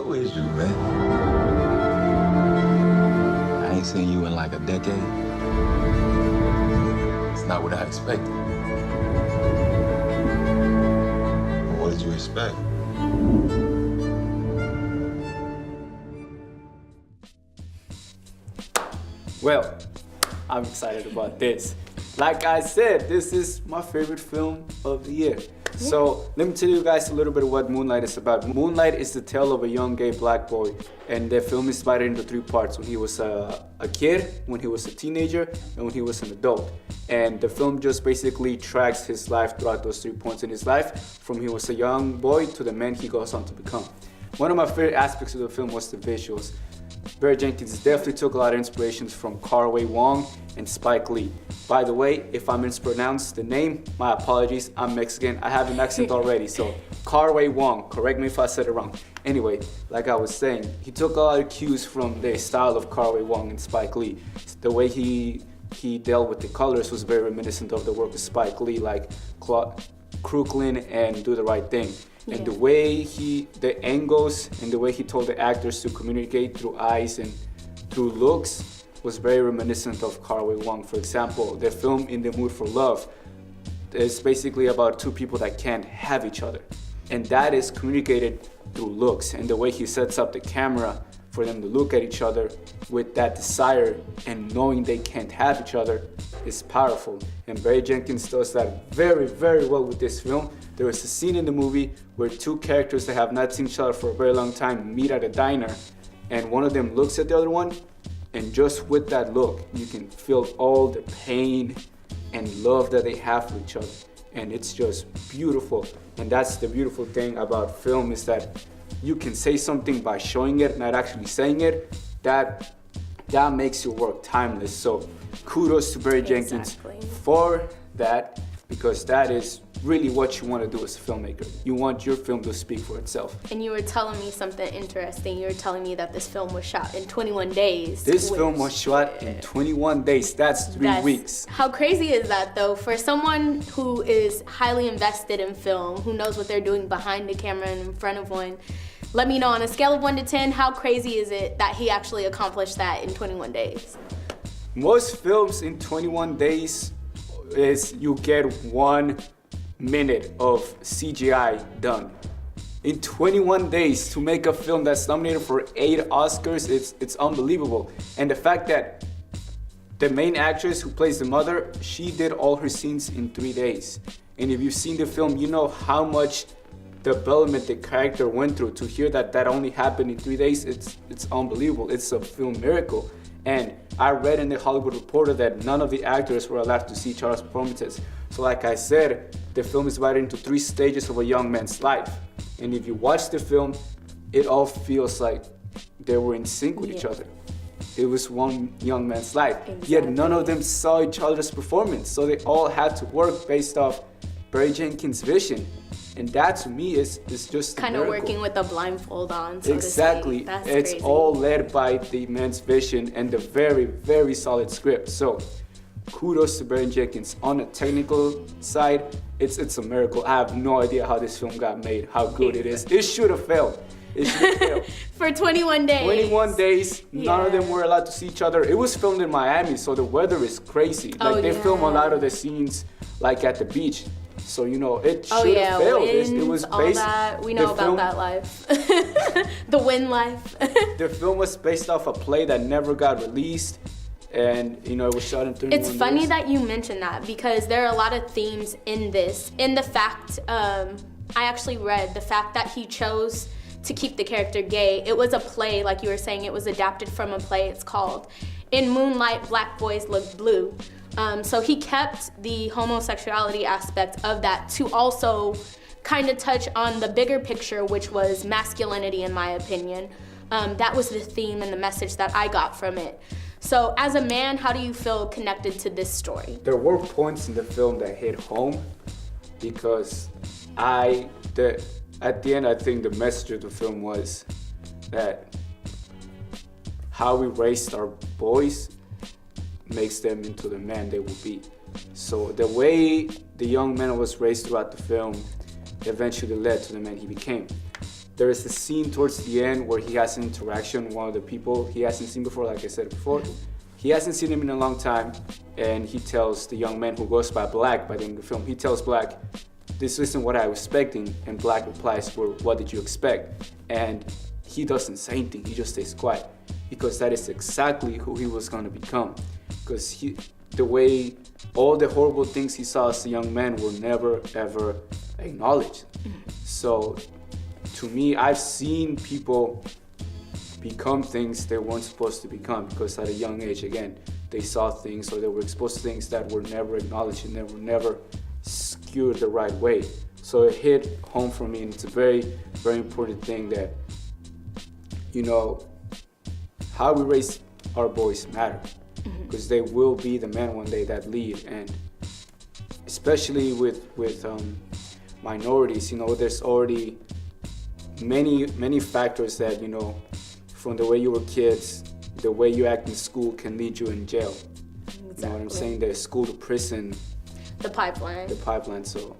Who is you, man? I ain't seen you in like a decade. It's not what I expected. Well, what did you expect? Well, I'm excited about this. Like I said, this is my favorite film of the year. So let me tell you guys a little bit of what Moonlight is about. Moonlight is the tale of a young gay black boy, and the film is divided into 3 parts: when he was a kid, when he was a teenager, and when he was an adult. And the film just basically tracks his life throughout those 3 points in his life, from he was a young boy to the man he goes on to become. One of my favorite aspects of the film was the visuals. Barry Jenkins definitely took a lot of inspirations from Carway Wong and Spike Lee. By the way, if I mispronounced the name, my apologies, I'm Mexican, I have an accent already, so Carway Wong, correct me if I said it wrong. Anyway, like I was saying, he took a lot of cues from the style of Carway Wong and Spike Lee. The way he dealt with the colors was very reminiscent of the work of Spike Lee, like Crooklyn and Do the Right Thing. Yeah. And the way the angles and the way he told the actors to communicate through eyes and through looks was very reminiscent of Carway Wong. For example, the film In the Mood for Love is basically about 2 people that can't have each other. And that is communicated through looks, and the way he sets up the camera for them to look at each other with that desire and knowing they can't have each other is powerful. And Barry Jenkins does that very, very well with this film. There is a scene in the movie where 2 characters that have not seen each other for a very long time meet at a diner, and one of them looks at the other one, and just with that look, you can feel all the pain and love that they have for each other. And it's just beautiful. And that's the beautiful thing about film, is that you can say something by showing it, not actually saying it. That makes your work timeless. So kudos to Barry Jenkins for that, because that is really what you want to do as a filmmaker. You want your film to speak for itself. And you were telling me something interesting. You were telling me that this film was shot in 21 days. This film was shot in 21 days. That's 3 weeks. How crazy is that, though? For someone who is highly invested in film, who knows what they're doing behind the camera and in front of one, let me know, on a scale of 1 to 10, how crazy is it that he actually accomplished that in 21 days? Most films in 21 days is you get 1 minute of CGI done. In 21 days to make a film that's nominated for 8 Oscars, it's unbelievable. And the fact that the main actress who plays the mother, she did all her scenes in 3 days. And if you've seen the film, you know how much development the character went through. To hear that only happened in 3 days, it's unbelievable. It's a film miracle. And I read in the Hollywood Reporter that none of the actors were allowed to see each other's performances. So like I said, the film is divided into 3 stages of a young man's life. And if you watch the film, it all feels like they were in sync with each other. It was one young man's life. Exactly. Yet none of them saw each other's performance. So they all had to work based off Barry Jenkins' vision. And that to me is just kind of working with a blindfold on, so exactly. To say. That's it's crazy. all led by the man's vision and the very, very solid script. So kudos to Barry Jenkins. On a technical side, it's a miracle. I have no idea how this film got made, how good it is. It should have failed. It should have failed. For 21 days. 21 days, none of them were allowed to see each other. It was filmed in Miami, so the weather is crazy. Like they film a lot of the scenes like at the beach. So, you know, it should have failed. Winds, It was all based, that. We know about that life. The wind life. The film was based off a play that never got released, and you know, it was shot in 31 It's funny days. that you mentioned that, because there are a lot of themes in this. In the fact, I actually read the fact that he chose to keep the character gay. It was a play, like you were saying, it was adapted from a play. It's called In Moonlight, Black Boys Look Blue. So he kept the homosexuality aspect of that to also kind of touch on the bigger picture, which was masculinity, in my opinion. That was the theme and the message that I got from it. So as a man, how do you feel connected to this story? There were points in the film that hit home, because at the end, I think the message of the film was that how we raised our boys makes them into the man they will be. So the way the young man was raised throughout the film eventually led to the man he became. there is a scene towards the end where he has an interaction with one of the people he hasn't seen before, like I said before. He hasn't seen him in a long time, and he tells the young man who goes by Black by the end of the film, he tells Black, this isn't what I was expecting, and Black replies, well, what did you expect? And he doesn't say anything, he just stays quiet, because that is exactly who he was going to become. Because the way all the horrible things he saw as a young man were never ever acknowledged. So to me, I've seen people become things they weren't supposed to become, because at a young age, again, they saw things or they were exposed to things that were never acknowledged and they were never skewed the right way. So it hit home for me, and it's a very, very important thing that, you know, how we raise our boys matter, because they will be the men one day that lead. And especially with minorities, you know, there's already many factors that, you know, from the way you were kids, the way you act in school can lead you in jail. Exactly. You know what I'm saying? The school to prison. The pipeline. So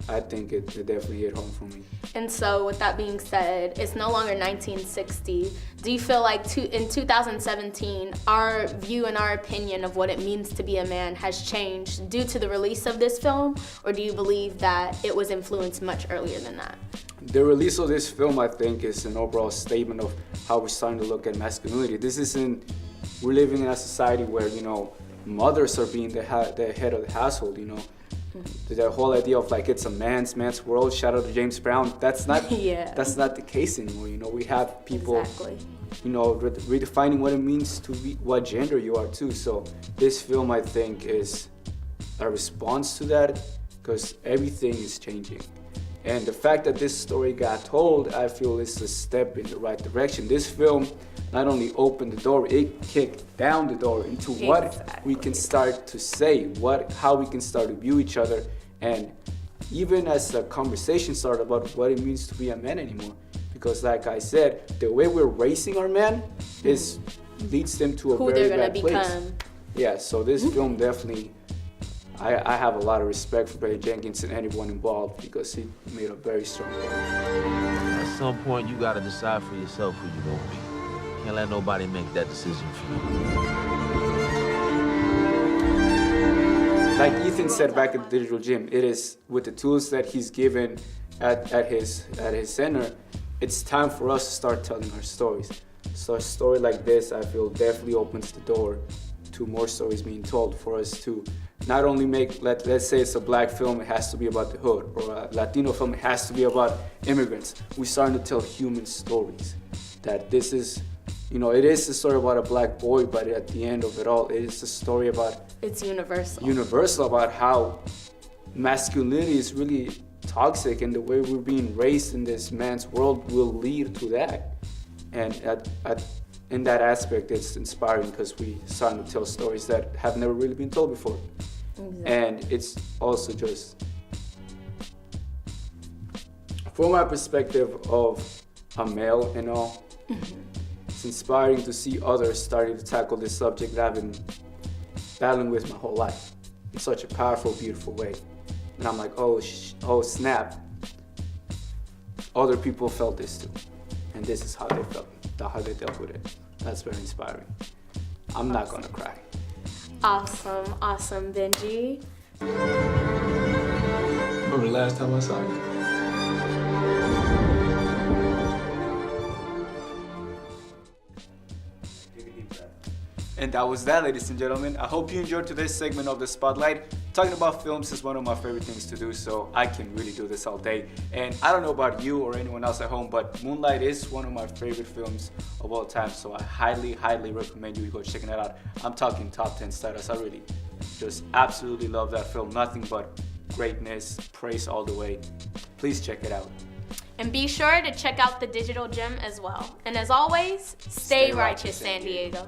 I think it definitely hit home for me. And so with that being said, it's no longer 1960. Do you feel like in 2017, our view and our opinion of what it means to be a man has changed due to the release of this film? Or do you believe that it was influenced much earlier than that? The release of this film, I think, is an overall statement of how we're starting to look at masculinity. We're living in a society where, you know, mothers are being the head of the household, you know. The whole idea of like it's a man's world, shout out to James Brown, that's not that's not the case anymore. You know, we have people, you know, redefining what it means to be, what gender you are too. So this film, I think, is a response to that, because everything is changing. And the fact that this story got told, I feel is a step in the right direction. This film not only opened the door, it kicked down the door into what we can start to say, how we can start to view each other, and even as the conversation started about what it means to be a man anymore. Because like I said, the way we're raising our men leads them to a very bad place. Yeah, so this film definitely, I have a lot of respect for Barry Jenkins and anyone involved, because he made a very strong role. At some point, you gotta decide for yourself who you're gonna be. Can't let nobody make that decision for you. Like Ethan said back at the Digital Gym, it is with the tools that he's given at his center, it's time for us to start telling our stories. So a story like this, I feel, definitely opens the door to more stories being told, for us to not only make, let's say it's a black film, it has to be about the hood, or a Latino film, it has to be about immigrants. We're starting to tell human stories. That this is, you know, it is a story about a black boy, but at the end of it all, it is a story about... It's universal. Universal, about how masculinity is really toxic, and the way we're being raised in this man's world will lead to that. And in that aspect, it's inspiring, because we starting to tell stories that have never really been told before. Exactly. And it's also just, from my perspective of a male and all, it's inspiring to see others starting to tackle this subject that I've been battling with my whole life in such a powerful, beautiful way. And I'm like, oh snap, other people felt this too. And this is how they felt, how they dealt with it. That's very inspiring. I'm not gonna cry. Awesome, Benji. Remember the last time I saw you? And that was that, ladies and gentlemen. I hope you enjoyed today's segment of the Spotlight. Talking about films is one of my favorite things to do, so I can really do this all day. And I don't know about you or anyone else at home, but Moonlight is one of my favorite films of all time, so I highly, highly recommend you go checking it out. I'm talking top 10 status. I really just absolutely love that film. Nothing but greatness, praise all the way. Please check it out. And be sure to check out the Digital Gym as well. And as always, stay righteous, San Diego.